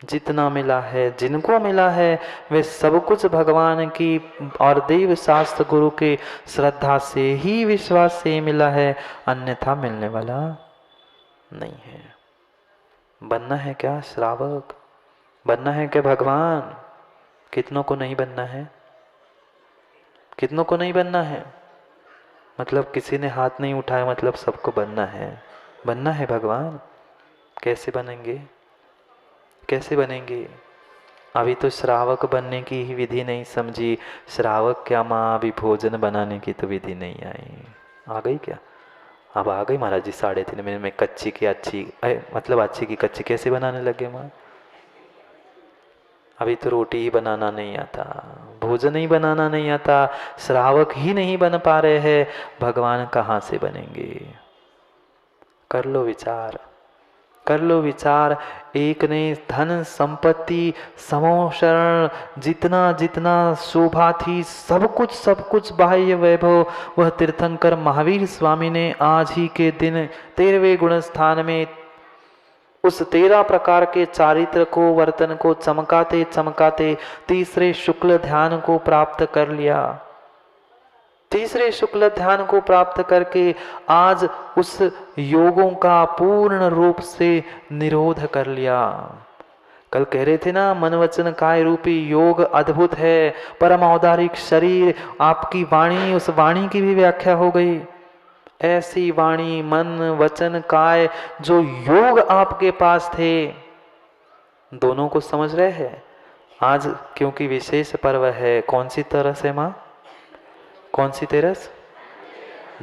जितना मिला है, जिनको मिला है, वे सब कुछ भगवान की और देव शास्त्र गुरु के श्रद्धा से ही, विश्वास से मिला है, अन्यथा मिलने वाला नहीं है। बनना है क्या श्रावक? बनना है क्या भगवान? कितनों को नहीं बनना है? कितनों को नहीं बनना है? मतलब किसी ने हाथ नहीं उठाया, मतलब सबको बनना है। बनना है भगवान। कैसे बनेंगे? कैसे बनेंगे? अभी तो श्रावक बनने की ही विधि नहीं समझी। श्रावक क्या माँ, अभी भोजन बनाने की तो विधि नहीं आई। आ गई क्या? अब आ गई महाराज जी। 3.5 महीने में कच्ची की अच्छी, मतलब अच्छी की कच्ची कैसे बनाने लगे माँ? अभी तो रोटी ही बनाना नहीं आता, भोजन ही बनाना नहीं आता, श्रावक ही नहीं बन पा रहे हैं, भगवान कहाँ से बनेंगे? कर लो विचार, कर लो विचार। एक ने धन संपत्ति समो शरण, जितना जितना शोभा थी, सब कुछ बाह्य वैभव, वह तीर्थंकर महावीर स्वामी ने आज ही के दिन 13वें गुण स्थान में उस 13 प्रकार के चारित्र को, वर्तन को चमकाते चमकाते तीसरे शुक्ल ध्यान को प्राप्त कर लिया। तीसरे शुक्ल ध्यान को प्राप्त करके आज उस योगों का पूर्ण रूप से निरोध कर लिया। कल कह रहे थे ना, मन वचन काय रूपी योग अद्भुत है, परम औदारिक शरीर, आपकी वाणी, उस वाणी की भी व्याख्या हो गई। ऐसी वाणी, मन वचन काय, जो योग आपके पास थे, दोनों को समझ रहे हैं। आज क्योंकि विशेष पर्व है, कौन सी तरस है माँ? कौन सी तेरस?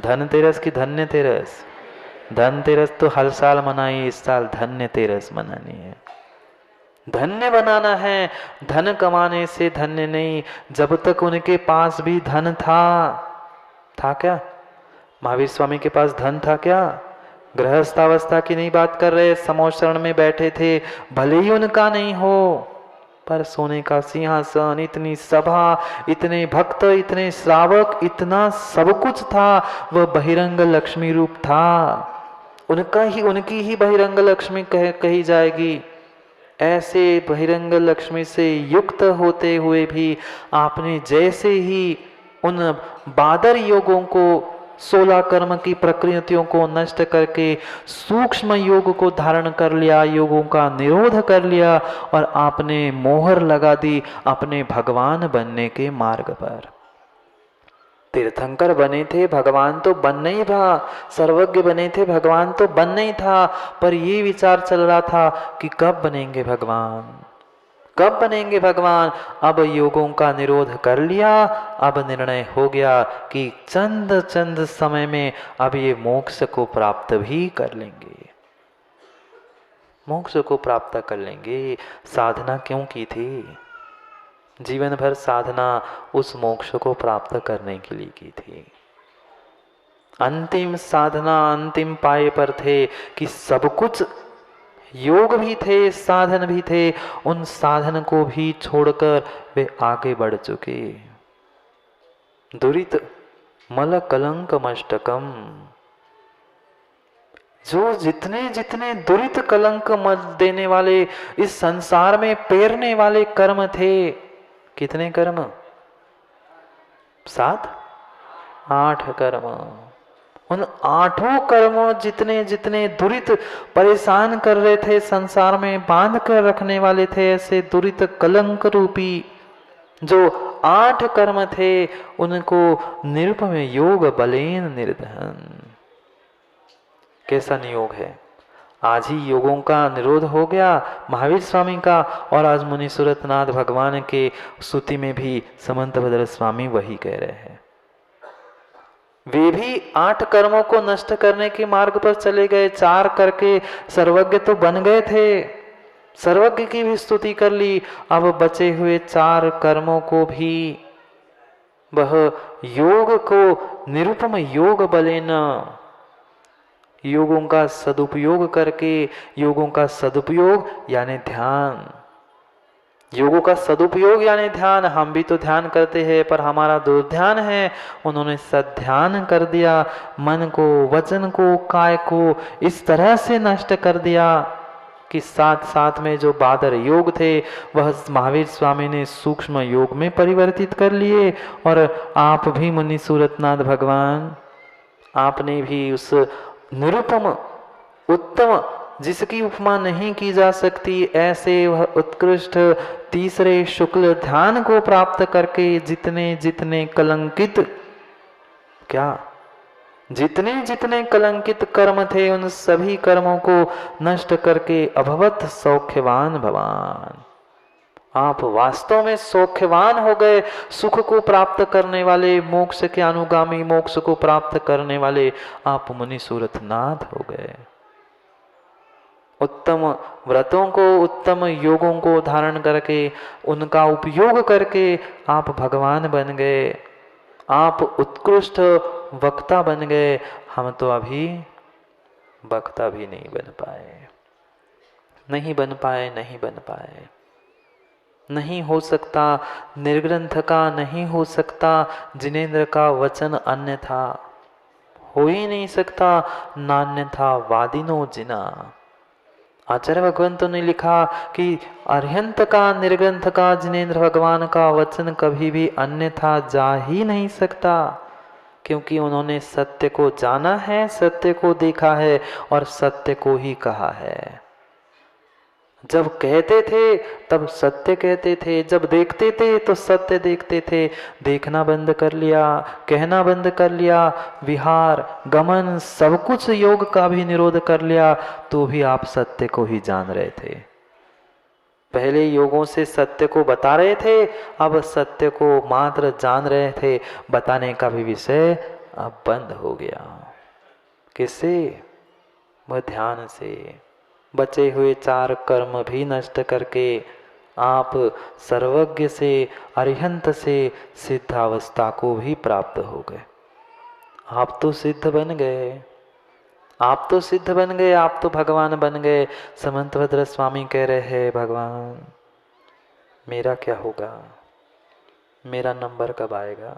धनतेरस की धन्य तेरस? धनतेरस तो हर साल मनाई, इस साल धन्य तेरस मनानी है। धन्य बनाना है। धन कमाने से धन्य नहीं, जब तक उनके पास भी धन था क्या? महावीर स्वामी के पास धन था क्या? गृहस्थावस्था की नहीं बात कर रहे, समोशरण में बैठे थे, भले ही उनका नहीं हो, पर सोने का सिंहासन, इतनी सभा, इतने भक्त, इतने श्रावक, इतना सब कुछ था। वह बहिरंग लक्ष्मी रूप था, उनकी ही बहिरंग लक्ष्मी कही जाएगी। ऐसे बहिरंग लक्ष्मी से युक्त होते हुए भी आपने जैसे ही उन बादर योगों को, 16 कर्म की प्रकृतियों को नष्ट करके सूक्ष्म योग को धारण कर लिया, योगों का निरोध कर लिया, और आपने मोहर लगा दी अपने भगवान बनने के मार्ग पर। तीर्थंकर बने थे, भगवान तो बन नहीं था। सर्वज्ञ बने थे, भगवान तो बन नहीं था। पर ये विचार चल रहा था कि कब बनेंगे भगवान, कब बनेंगे भगवान। अब योगों का निरोध कर लिया, अब निर्णय हो गया कि चंद समय में अब ये मोक्ष को प्राप्त भी कर लेंगे, मोक्ष को प्राप्त कर लेंगे। साधना क्यों की थी? जीवन भर साधना उस मोक्ष को प्राप्त करने के लिए की थी। अंतिम साधना अंतिम पाए पर थे कि सब कुछ, योग भी थे, साधन भी थे, उन साधन को भी छोड़कर वे आगे बढ़ चुके। दुरित मल कलंक मष्टकम, जो जितने जितने दुरित कलंक मत देने वाले, इस संसार में पेरने वाले कर्म थे। कितने कर्म? 7 8 कर्म। उन 8 कर्मों, जितने जितने दुरित परेशान कर रहे थे, संसार में बांध कर रखने वाले थे, ऐसे दुरित कलंक रूपी जो 8 कर्म थे, उनको निरुपम योग बलेन निर्धन। कैसा नियोग है? आज ही योगों का निरोध हो गया महावीर स्वामी का, और आज मुनि सूरतनाथ भगवान के स्तुति में भी समंत भद्र स्वामी वही कह रहे हैं। वे भी 8 कर्मों को नष्ट करने के मार्ग पर चले गए। 4 करके सर्वज्ञ तो बन गए थे, सर्वज्ञ की भी स्तुति कर ली। अब बचे हुए 4 कर्मों को भी वह योग को निरुपम योग बलेन, योगों का सदुपयोग करके, योगों का सदुपयोग यानी ध्यान, योगों का सदुपयोग यानी ध्यान। हम भी तो ध्यान करते हैं, पर हमारा दुर्ध्यान है। उन्होंने सद्ध्यान कर दिया, मन को, वचन को, काय को इस तरह से नष्ट कर दिया कि साथ साथ में जो बादर योग थे वह महावीर स्वामी ने सूक्ष्म योग में परिवर्तित कर लिए, और आप भी मुनि सूरतनाथ भगवान, आपने भी उस निरुपम उत्तम, जिसकी उपमा नहीं की जा सकती, ऐसे वह उत्कृष्ट तीसरे शुक्ल ध्यान को प्राप्त करके जितने जितने कलंकित, क्या जितने जितने कलंकित कर्म थे उन सभी कर्मों को नष्ट करके अभवत सौख्यवान भवान, आप वास्तव में सौख्यवान हो गए। सुख को प्राप्त करने वाले, मोक्ष के अनुगामी, मोक्ष को प्राप्त करने वाले आप मुनि सूरतनाथ हो गए। उत्तम व्रतों को, उत्तम योगों को धारण करके, उनका उपयोग करके आप भगवान बन गए, आप उत्कृष्ट वक्ता बन गए। हम तो अभी वक्ता भी नहीं बन पाए, नहीं बन पाए, नहीं बन पाए। नहीं हो सकता, निर्ग्रंथ का नहीं हो सकता, जिनेन्द्र का वचन अन्य था, हो ही नहीं सकता, नान्य था वादिनो जिना। आचार्य भगवंतों ने लिखा कि अर्हंत का, निर्ग्रंथ का, जिनेन्द्र भगवान का वचन कभी भी अन्यथा जा ही नहीं सकता, क्योंकि उन्होंने सत्य को जाना है, सत्य को देखा है और सत्य को ही कहा है। जब कहते थे तब सत्य कहते थे, जब देखते थे तो सत्य देखते थे। देखना बंद कर लिया, कहना बंद कर लिया, विहार गमन सब कुछ योग का भी निरोध कर लिया, तो भी आप सत्य को ही जान रहे थे। पहले योगों से सत्य को बता रहे थे, अब सत्य को मात्र जान रहे थे, बताने का भी विषय अब बंद हो गया। किससे? वह ध्यान से। बचे हुए 4 कर्म भी नष्ट करके आप सर्वज्ञ से, अरिहंत से सिद्धावस्था को भी प्राप्त हो गए। आप तो सिद्ध बन गए, आप तो सिद्ध बन गए, आप तो भगवान बन गए। समंतभद्र स्वामी कह रहे हैं, भगवान मेरा क्या होगा, मेरा नंबर कब आएगा,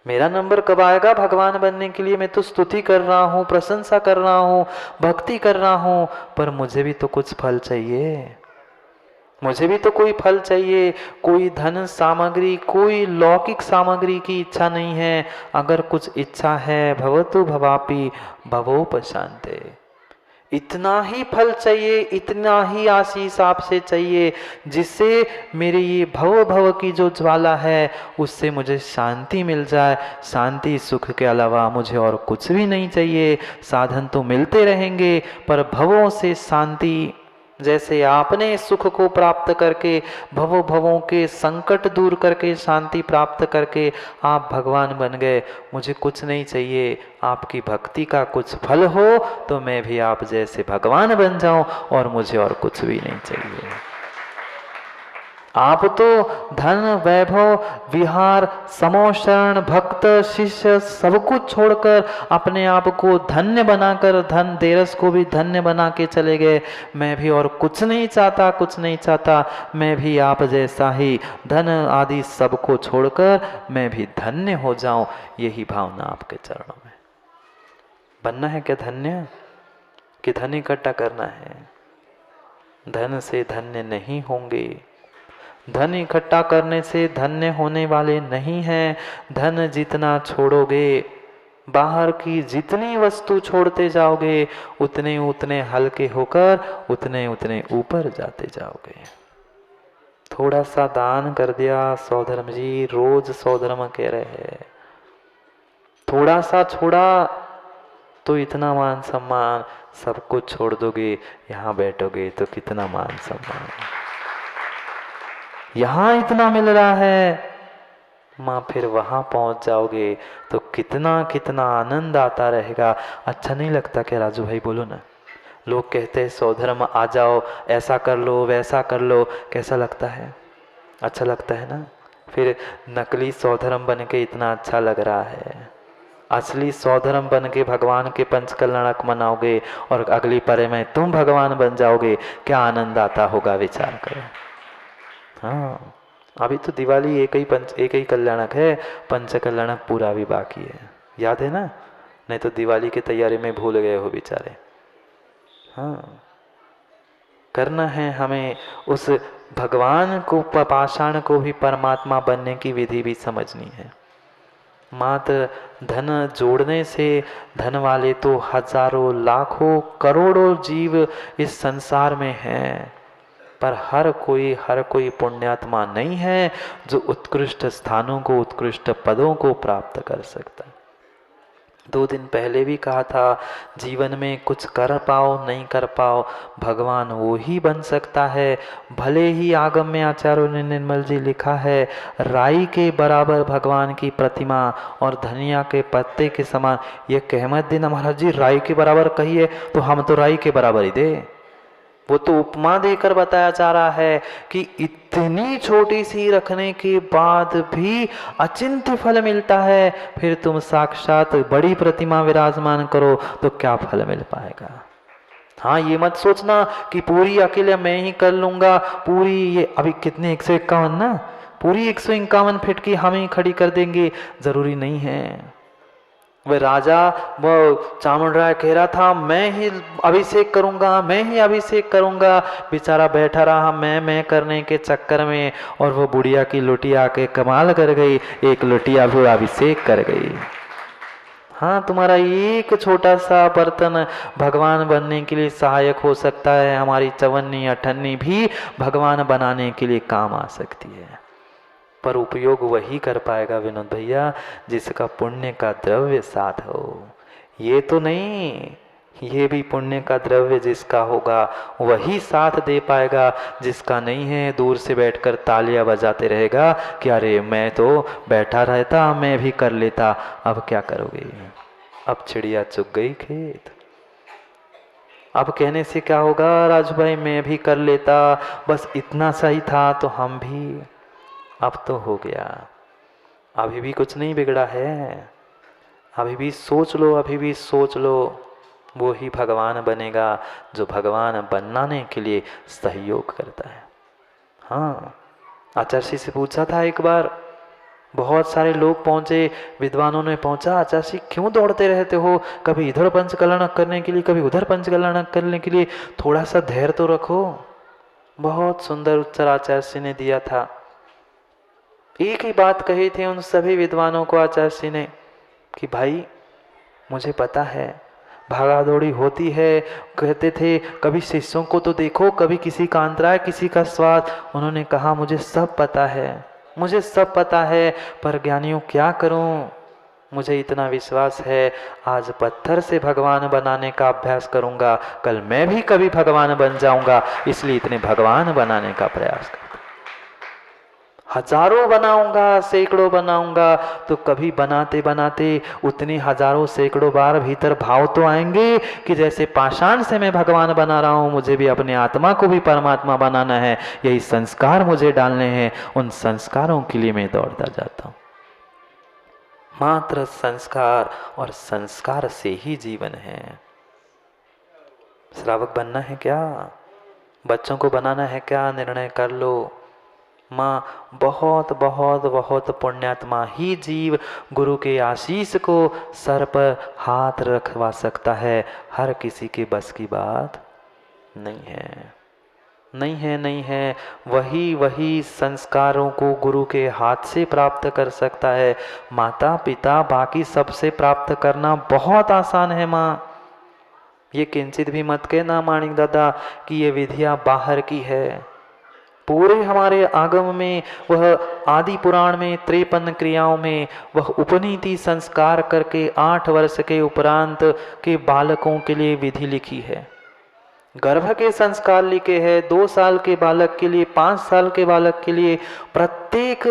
मेरा नंबर कब आएगा भगवान बनने के लिए? मैं तो स्तुति कर रहा हूँ, प्रशंसा कर रहा हूँ, भक्ति कर रहा हूँ, पर मुझे भी तो कुछ फल चाहिए, मुझे भी तो कोई फल चाहिए। कोई धन सामग्री, कोई लौकिक सामग्री की इच्छा नहीं है। अगर कुछ इच्छा है, भवतु भवापि भवोपशान्ते, इतना ही फल चाहिए, इतना ही आशीष आपसे चाहिए, जिससे मेरे ये भव भव की जो ज्वाला है उससे मुझे शांति मिल जाए। शांति सुख के अलावा मुझे और कुछ भी नहीं चाहिए। साधन तो मिलते रहेंगे, पर भवों से शांति, जैसे आपने सुख को प्राप्त करके, भवों भवों के संकट दूर करके, शांति प्राप्त करके आप भगवान बन गए, मुझे कुछ नहीं चाहिए। आपकी भक्ति का कुछ फल हो तो मैं भी आप जैसे भगवान बन जाऊं, और मुझे और कुछ भी नहीं चाहिए। आप तो धन, वैभव, विहार, समोशरण, भक्त, शिष्य सब कुछ छोड़कर अपने आप को धन्य बनाकर, धन देरस को भी धन्य बना के चले गए। मैं भी और कुछ नहीं चाहता, कुछ नहीं चाहता, मैं भी आप जैसा ही धन आदि सबको छोड़कर मैं भी धन्य हो जाऊं। यही भावना आपके चरणों में। बनना है क्या धन्य, कि धन इकट्ठा करना है? धन से धन्य नहीं होंगे, धन इकट्ठा करने से धन्य होने वाले नहीं हैं। धन जितना छोड़ोगे, बाहर की जितनी वस्तु छोड़ते जाओगे, उतने उतने हल्के होकर उतने उतने ऊपर जाते जाओगे। थोड़ा सा दान कर दिया, सौधर्म जी रोज सौधर्म कह रहे हैं, थोड़ा सा छोड़ा तो इतना मान सम्मान, सब कुछ छोड़ दोगे, यहाँ बैठोगे तो कितना मान सम्मान। यहाँ इतना मिल रहा है, माँ फिर वहाँ पहुँच जाओगे तो कितना कितना आनंद आता रहेगा। अच्छा नहीं लगता क्या राजू भाई? बोलो ना। लोग कहते हैं सौधर्म आ जाओ, ऐसा कर लो, वैसा कर लो, कैसा लगता है? अच्छा लगता है ना? फिर नकली सौधर्म बन के इतना अच्छा लग रहा है, असली सौधर्म बन के भगवान के पंचकल्याणक मनाओगे और अगली परे में तुम भगवान बन जाओगे, क्या आनंद आता होगा, विचार करो। हाँ, अभी तो दिवाली एक ही कल्याणक है, पंच कल्याणक पूरा भी बाकी है, याद है ना? नहीं तो दिवाली की तैयारी में भूल गए हो बेचारे। हाँ, करना है हमें उस भगवान को, पाषाण को भी परमात्मा बनने की विधि भी समझनी है। मात्र धन जोड़ने से, धन वाले तो हजारों लाखों करोड़ों जीव इस संसार में हैं, पर हर कोई पुण्यात्मा नहीं है जो उत्कृष्ट स्थानों को, उत्कृष्ट पदों को प्राप्त कर सकता है। 2 दिन पहले भी कहा था, जीवन में कुछ कर पाओ नहीं कर पाओ, भगवान वो ही बन सकता है। भले ही आगम में आचार्यों ने निर्मल जी लिखा है, राई के बराबर भगवान की प्रतिमा और धनिया के पत्ते के समान। ये कहमत दिन महाराज जी राई के बराबर कही है, तो हम तो राई के बराबर ही दे। वो तो उपमा देकर बताया जा रहा है कि इतनी छोटी सी रखने के बाद भी अचिंत्य फल मिलता है, फिर तुम साक्षात बड़ी प्रतिमा विराजमान करो तो क्या फल मिल पाएगा। हाँ, ये मत सोचना कि पूरी अकेले मैं ही कर लूंगा, पूरी ये अभी कितने 151 ना, पूरी 151 फीट की हम ही खड़ी कर देंगे, जरूरी नहीं है। वह राजा, वो चामुंडराय कह रहा था मैं ही अभिषेक करूंगा, मैं ही अभिषेक करूंगा, बेचारा बैठा रहा मैं करने के चक्कर में, और वो बुढ़िया की लुटिया के कमाल कर गई, एक लुटिया भी अभिषेक कर गई। हाँ, तुम्हारा एक छोटा सा बर्तन भगवान बनने के लिए सहायक हो सकता है, हमारी चवन्नी अठन्नी भी भगवान बनाने के लिए काम आ सकती है, पर उपयोग वही कर पाएगा विनोद भैया जिसका पुण्य का द्रव्य साथ हो। ये तो नहीं, ये भी पुण्य का द्रव्य जिसका होगा वही साथ दे पाएगा, जिसका नहीं है दूर से बैठकर तालियां बजाते रहेगा कि अरे मैं तो बैठा रहता, मैं भी कर लेता। अब क्या करोगे, अब चिड़िया चुग गई खेत। अब कहने से क्या होगा राजू भाई, मैं भी कर लेता, बस इतना सा ही था तो हम भी। अब तो हो गया, अभी भी कुछ नहीं बिगड़ा है, अभी भी सोच लो, अभी भी सोच लो, वो ही भगवान बनेगा जो भगवान बनाने के लिए सहयोग करता है। हाँ, आचार्य से पूछा था एक बार, बहुत सारे लोग पहुंचे, विद्वानों ने पूछा आचार्य क्यों दौड़ते रहते हो, कभी इधर पंचकल्याणक करने के लिए, कभी उधर पंचकल्याणक करने के लिए, थोड़ा सा धैर्य तो रखो। बहुत सुंदर उत्तर आचार्य ने दिया था। एक ही बात कही थी उन सभी विद्वानों को आचार्य ने कि भाई मुझे पता है भागा दौड़ी होती है, कहते थे कभी शिष्यों को तो देखो, कभी किसी का अंतराय, किसी का स्वाद। उन्होंने कहा मुझे सब पता है, मुझे सब पता है, पर ज्ञानियों क्या करूं, मुझे इतना विश्वास है आज पत्थर से भगवान बनाने का अभ्यास करूंगा, कल मैं भी कभी भगवान बन जाऊंगा, इसलिए इतने भगवान बनाने का प्रयास कर, हजारों बनाऊंगा, सैकड़ों बनाऊंगा, तो कभी बनाते बनाते उतने हजारों सैकड़ों बार भीतर भाव तो आएंगे कि जैसे पाषाण से मैं भगवान बना रहा हूं, मुझे भी अपने आत्मा को भी परमात्मा बनाना है, यही संस्कार मुझे डालने हैं, उन संस्कारों के लिए मैं दौड़ता जाता हूं। मात्र संस्कार और संस्कार से ही जीवन है। श्रावक बनना है क्या, बच्चों को बनाना है क्या, निर्णय कर लो। माँ बहुत बहुत बहुत पुण्यात्मा ही जीव गुरु के आशीष को सर पर हाथ रखवा सकता है, हर किसी के बस की बात नहीं है, नहीं है, नहीं है। वही संस्कारों को गुरु के हाथ से प्राप्त कर सकता है। माता पिता बाकी सबसे प्राप्त करना बहुत आसान है। माँ ये किंचित भी मत कहना माणिक दादा कि ये विधिया बाहर की है। पूरे हमारे आगम में, वह आदि पुराण में 53 क्रियाओं में वह उपनीति संस्कार करके 8 वर्ष के उपरांत के बालकों के लिए विधि लिखी है। गर्भ के संस्कार लिखे हैं, 2 साल के बालक के लिए, 5 साल के बालक के लिए, प्रत्येक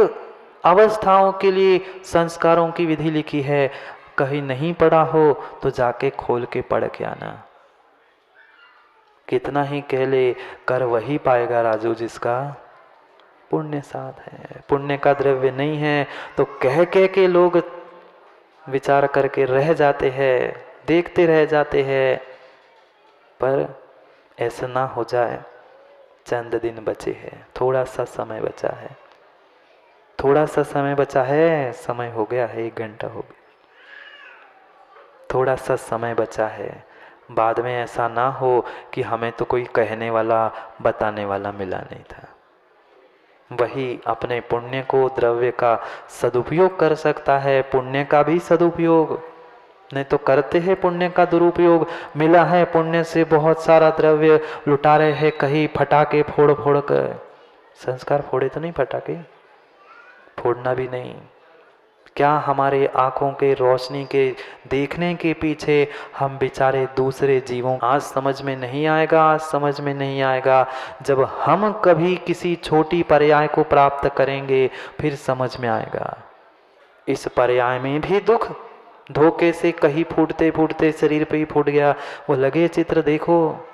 अवस्थाओं के लिए संस्कारों की विधि लिखी है। कहीं नहीं पढ़ा हो तो जाके खोल के पढ़ के आना। कितना ही कह ले, कर वही पाएगा राजू जिसका पुण्य साथ है। पुण्य का द्रव्य नहीं है तो कह के लोग विचार करके रह जाते हैं, देखते रह जाते हैं, पर ऐसा ना हो जाए। चंद दिन बचे हैं, थोड़ा सा समय बचा है, थोड़ा सा समय बचा है। समय हो गया है, 1 घंटा हो गया, थोड़ा सा समय बचा है। बाद में ऐसा ना हो कि हमें तो कोई कहने वाला बताने वाला मिला नहीं था। वही अपने पुण्य को, द्रव्य का सदुपयोग कर सकता है, पुण्य का भी सदुपयोग। नहीं तो करते हैं पुण्य का दुरुपयोग। मिला है पुण्य से बहुत सारा द्रव्य, लुटा रहे हैं कहीं फटाके फोड़ फोड़ कर। संस्कार फोड़े तो नहीं फटाके, फोड़ना भी नहीं। क्या हमारे आंखों के रोशनी के देखने के पीछे हम बेचारे दूसरे जीवों, आज समझ में नहीं आएगा, आज समझ में नहीं आएगा। जब हम कभी किसी छोटी पर्याय को प्राप्त करेंगे फिर समझ में आएगा। इस पर्याय में भी दुख, धोखे से कहीं फूटते फूटते शरीर पे ही फूट गया, वो लगे चित्र देखो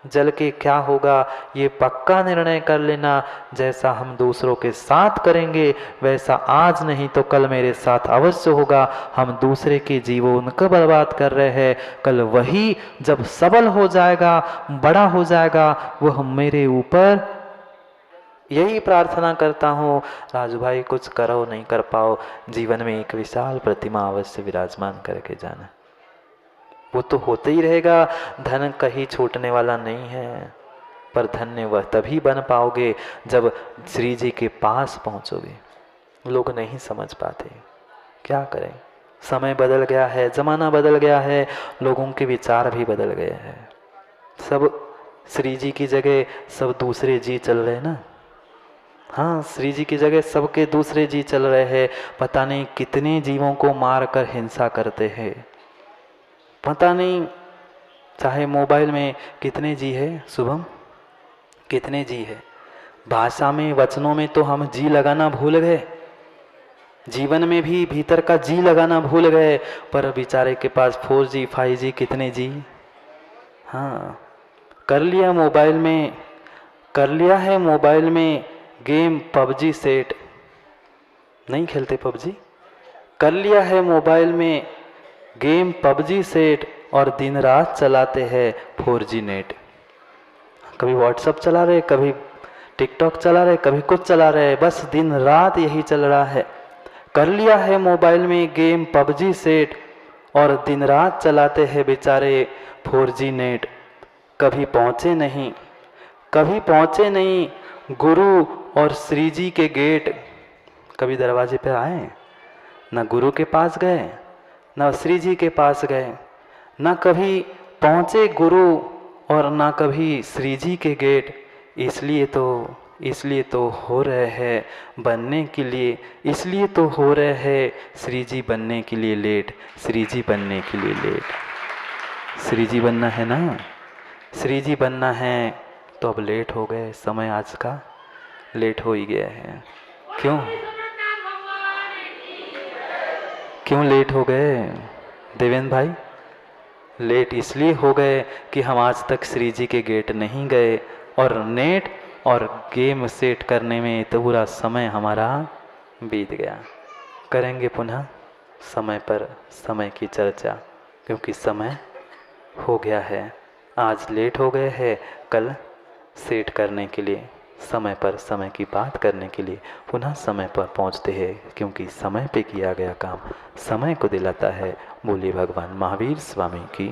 जल के क्या होगा, ये पक्का निर्णय कर लेना। जैसा हम दूसरों के साथ करेंगे वैसा आज नहीं तो कल मेरे साथ अवश्य होगा। हम दूसरे के जीवन को बर्बाद कर रहे हैं, कल वही जब सबल हो जाएगा, बड़ा हो जाएगा, वह मेरे ऊपर। यही प्रार्थना करता हूँ राजू भाई, कुछ करो नहीं कर पाओ, जीवन में एक विशाल प्रतिमा अवश्य विराजमान करके जाना। वो तो होते ही रहेगा, धन कहीं छूटने वाला नहीं है। पर धन्य वह तभी बन पाओगे जब श्री जी के पास पहुंचोगे। लोग नहीं समझ पाते, क्या करें, समय बदल गया है, जमाना बदल गया है, लोगों के विचार भी बदल गए हैं। सब श्री जी की जगह सब दूसरे जी चल रहे ना। हाँ, श्री जी की जगह सबके दूसरे जी चल रहे हैं। पता नहीं कितने जीवों को मार कर हिंसा करते हैं, पता नहीं। चाहे मोबाइल में कितने जी है शुभम, कितने जी है। भाषा में, वचनों में तो हम जी लगाना भूल गए, जीवन में भी भीतर का जी लगाना भूल गए। पर बेचारे के पास 4G 5G कितने जी। हाँ, कर लिया मोबाइल में, कर लिया है मोबाइल में गेम PUBG सेट, नहीं खेलते PUBG, कर लिया है मोबाइल में गेम PUBG सेट और दिन रात चलाते हैं 4G नेट। कभी WhatsApp चला रहे, कभी TikTok चला रहे, कभी कुछ चला रहे, बस दिन रात यही चल रहा है। कर लिया है मोबाइल में गेम PUBG सेट और दिन रात चलाते हैं बेचारे 4G नेट। कभी पहुँचे नहीं, कभी पहुँचे नहीं गुरु और श्री जी के गेट। कभी दरवाजे पर आए, ना गुरु के पास गए, ना श्री जी के पास गए, ना कभी पहुँचे गुरु और ना कभी श्री जी के गेट। इसलिए तो हो रहे हैं बनने के लिए, इसलिए तो हो रहे हैं श्री जी बनने के लिए लेट, श्री जी बनने के लिए लेट। श्री जी बनना है ना, श्री जी बनना है तो अब लेट हो गए, समय आज का लेट हो ही गया है। क्यों लेट हो गए देवेंद्र भाई? लेट इसलिए हो गए कि हम आज तक श्री जी के गेट नहीं गए और नेट और गेम सेट करने में तो पूरा समय हमारा बीत गया। करेंगे पुनः समय पर समय की चर्चा, क्योंकि समय हो गया है। आज लेट हो गए हैं, कल सेट करने के लिए, समय पर समय की बात करने के लिए पुनः समय पर पहुंचते हैं, क्योंकि समय पे किया गया काम समय को दिलाता है। बोलिए भगवान महावीर स्वामी की।